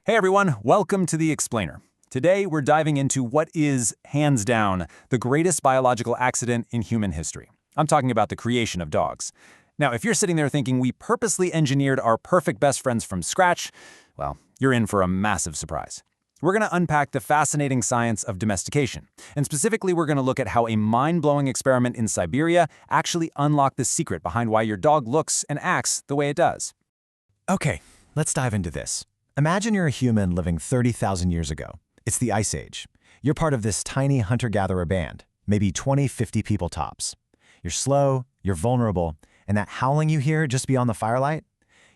Hey everyone, welcome to The Explainer. Today we're diving into what is, hands down, the greatest biological accident in human history. I'm talking about the creation of dogs. Now, if you're sitting there thinking we purposely engineered our perfect best friends from scratch, well, you're in for a massive surprise. We're going to unpack the fascinating science of domestication, and specifically we're going to look at how a mind-blowing experiment in Siberia actually unlocked the secret behind why your dog looks and acts the way it does. Okay, let's dive into this. Imagine you're a human living 30,000 years ago. It's the Ice Age. You're part of this tiny hunter-gatherer band, maybe 20, 50 people tops. You're slow, you're vulnerable, and that howling you hear just beyond the firelight?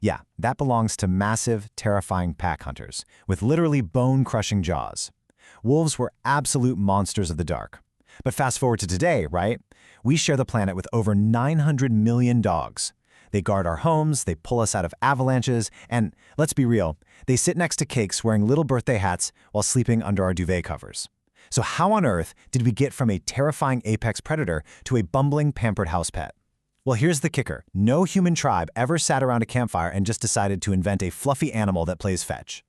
Yeah, that belongs to massive, terrifying pack hunters, with literally bone-crushing jaws. Wolves were absolute monsters of the dark. But fast forward to today, right? We share the planet with over 900 million dogs. They guard our homes, they pull us out of avalanches, and, let's be real, they sit next to cakes wearing little birthday hats while sleeping under our duvet covers. So how on earth did we get from a terrifying apex predator to a bumbling, pampered house pet? Well, here's the kicker. No human tribe ever sat around a campfire and just decided to invent a fluffy animal that plays fetch.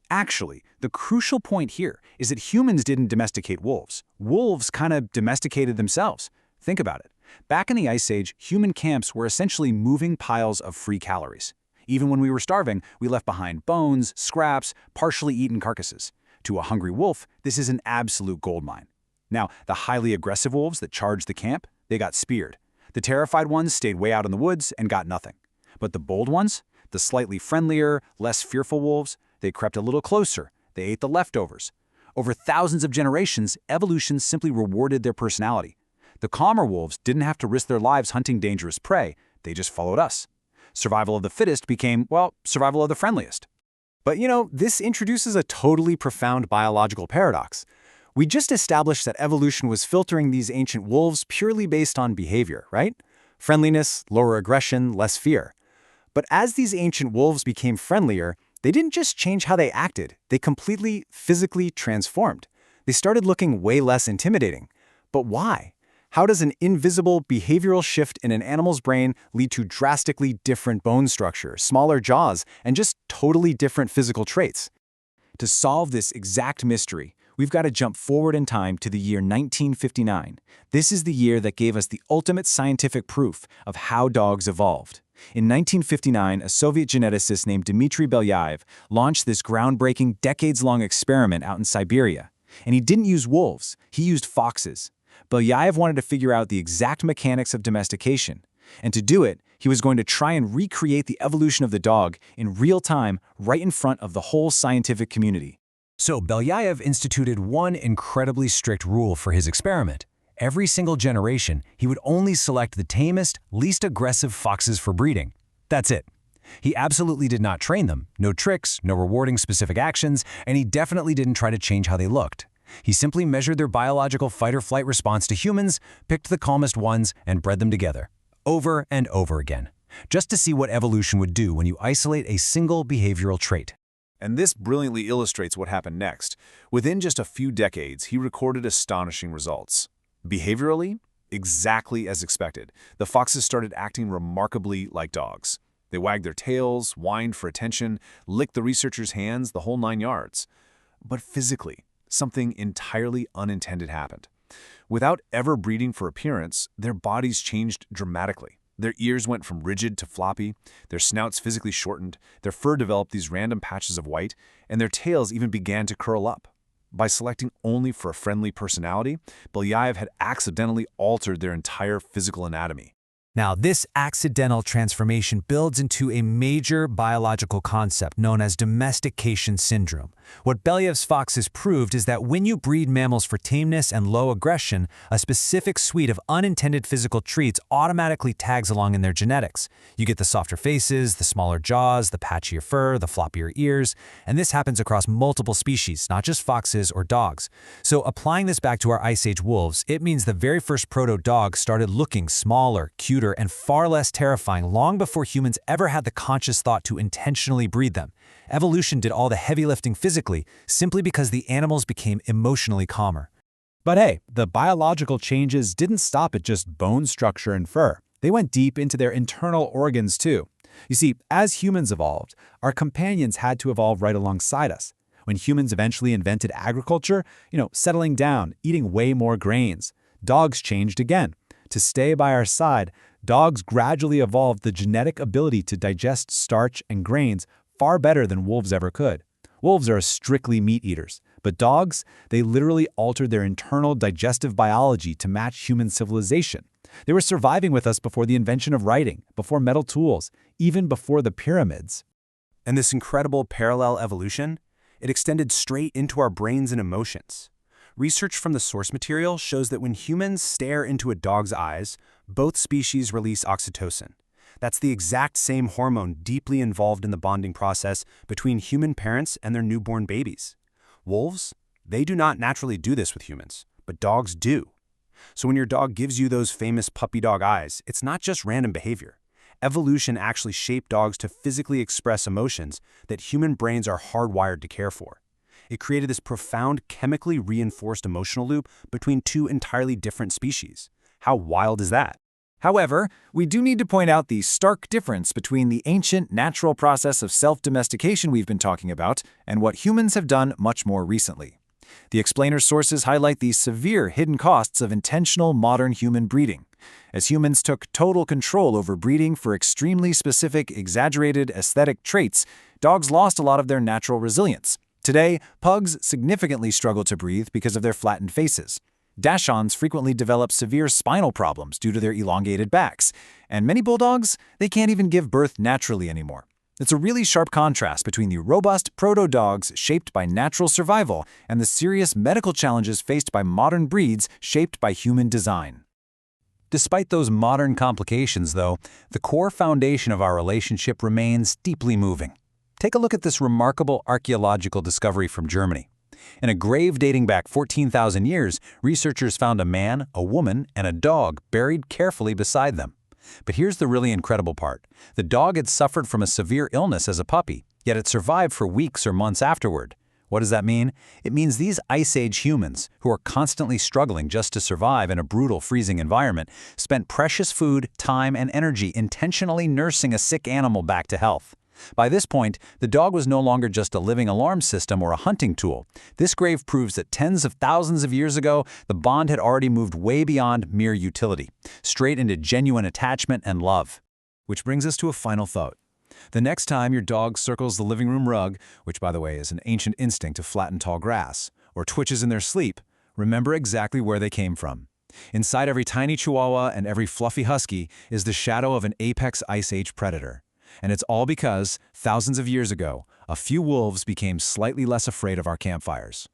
Actually, the crucial point here is that humans didn't domesticate wolves. Wolves kind of domesticated themselves. Think about it. Back in the Ice Age, human camps were essentially moving piles of free calories. Even when we were starving, we left behind bones, scraps, partially eaten carcasses. To a hungry wolf, this is an absolute goldmine. Now, the highly aggressive wolves that charged the camp, they got speared. The terrified ones stayed way out in the woods and got nothing. But the bold ones, the slightly friendlier, less fearful wolves, they crept a little closer. They ate the leftovers. Over thousands of generations, evolution simply rewarded their personality. The calmer wolves didn't have to risk their lives hunting dangerous prey. They just followed us. Survival of the fittest became, well, survival of the friendliest. But this introduces a totally profound biological paradox. We just established that evolution was filtering these ancient wolves purely based on behavior, right? Friendliness, lower aggression, less fear. But as these ancient wolves became friendlier, they didn't just change how they acted. They completely, physically transformed. They started looking way less intimidating. But why? How does an invisible behavioral shift in an animal's brain lead to drastically different bone structure, smaller jaws, and just totally different physical traits? To solve this exact mystery, we've got to jump forward in time to the year 1959. This is the year that gave us the ultimate scientific proof of how dogs evolved. In 1959, a Soviet geneticist named Dmitry Belyaev launched this groundbreaking, decades-long experiment out in Siberia. And he didn't use wolves, he used foxes. Belyaev wanted to figure out the exact mechanics of domestication. And to do it, he was going to try and recreate the evolution of the dog in real time right in front of the whole scientific community. So Belyaev instituted one incredibly strict rule for his experiment. Every single generation, he would only select the tamest, least aggressive foxes for breeding. That's it. He absolutely did not train them, no tricks, no rewarding specific actions, and he definitely didn't try to change how they looked. He simply measured their biological fight-or-flight response to humans, picked the calmest ones, and bred them together, over and over again, just to see what evolution would do when you isolate a single behavioral trait. And this brilliantly illustrates what happened next. Within just a few decades, he recorded astonishing results. Behaviorally, exactly as expected, the foxes started acting remarkably like dogs. They wagged their tails, whined for attention, licked the researchers' hands, the whole 9 yards. But physically, something entirely unintended happened. Without ever breeding for appearance, their bodies changed dramatically. Their ears went from rigid to floppy, their snouts physically shortened, their fur developed these random patches of white, and their tails even began to curl up. By selecting only for a friendly personality, Belyaev had accidentally altered their entire physical anatomy. Now, this accidental transformation builds into a major biological concept known as domestication syndrome. What Belyaev's foxes proved is that when you breed mammals for tameness and low aggression, a specific suite of unintended physical traits automatically tags along in their genetics. You get the softer faces, the smaller jaws, the patchier fur, the floppier ears, and this happens across multiple species, not just foxes or dogs. So applying this back to our Ice Age wolves, it means the very first proto-dogs started looking smaller, cuter, and far less terrifying long before humans ever had the conscious thought to intentionally breed them. Evolution did all the heavy lifting physically simply because the animals became emotionally calmer. But hey, the biological changes didn't stop at just bone structure and fur. They went deep into their internal organs too. You see, as humans evolved, our companions had to evolve right alongside us. When humans eventually invented agriculture, settling down, eating way more grains, dogs changed again. To stay by our side, dogs gradually evolved the genetic ability to digest starch and grains far better than wolves ever could. Wolves are strictly meat eaters, but dogs, they literally altered their internal digestive biology to match human civilization. They were surviving with us before the invention of writing, before metal tools, even before the pyramids. And this incredible parallel evolution, it extended straight into our brains and emotions. Research from the source material shows that when humans stare into a dog's eyes, both species release oxytocin. That's the exact same hormone deeply involved in the bonding process between human parents and their newborn babies. Wolves, they do not naturally do this with humans, but dogs do. So when your dog gives you those famous puppy dog eyes, it's not just random behavior. Evolution actually shaped dogs to physically express emotions that human brains are hardwired to care for. It created this profound chemically reinforced emotional loop between two entirely different species. How wild is that? However, we do need to point out the stark difference between the ancient natural process of self-domestication we've been talking about and what humans have done much more recently. The explainer's sources highlight the severe hidden costs of intentional modern human breeding. As humans took total control over breeding for extremely specific, exaggerated aesthetic traits, dogs lost a lot of their natural resilience. Today, pugs significantly struggle to breathe because of their flattened faces. Dachshunds frequently develop severe spinal problems due to their elongated backs, and many bulldogs, they can't even give birth naturally anymore. It's a really sharp contrast between the robust proto-dogs shaped by natural survival and the serious medical challenges faced by modern breeds shaped by human design. Despite those modern complications, though, the core foundation of our relationship remains deeply moving. Take a look at this remarkable archaeological discovery from Germany. In a grave dating back 14,000 years, researchers found a man, a woman, and a dog buried carefully beside them. But here's the really incredible part. The dog had suffered from a severe illness as a puppy, yet it survived for weeks or months afterward. What does that mean? It means these Ice Age humans, who are constantly struggling just to survive in a brutal, freezing environment, spent precious food, time, and energy intentionally nursing a sick animal back to health. By this point, the dog was no longer just a living alarm system or a hunting tool. This grave proves that tens of thousands of years ago, the bond had already moved way beyond mere utility, straight into genuine attachment and love. Which brings us to a final thought. The next time your dog circles the living room rug, which by the way is an ancient instinct to flatten tall grass, or twitches in their sleep, remember exactly where they came from. Inside every tiny chihuahua and every fluffy husky is the shadow of an apex Ice Age predator. And it's all because, thousands of years ago, a few wolves became slightly less afraid of our campfires.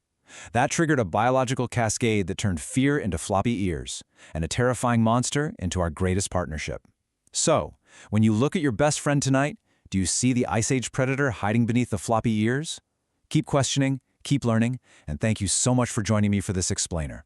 That triggered a biological cascade that turned fear into floppy ears, and a terrifying monster into our greatest partnership. So, when you look at your best friend tonight, do you see the Ice Age predator hiding beneath the floppy ears? Keep questioning, keep learning, and thank you so much for joining me for this explainer.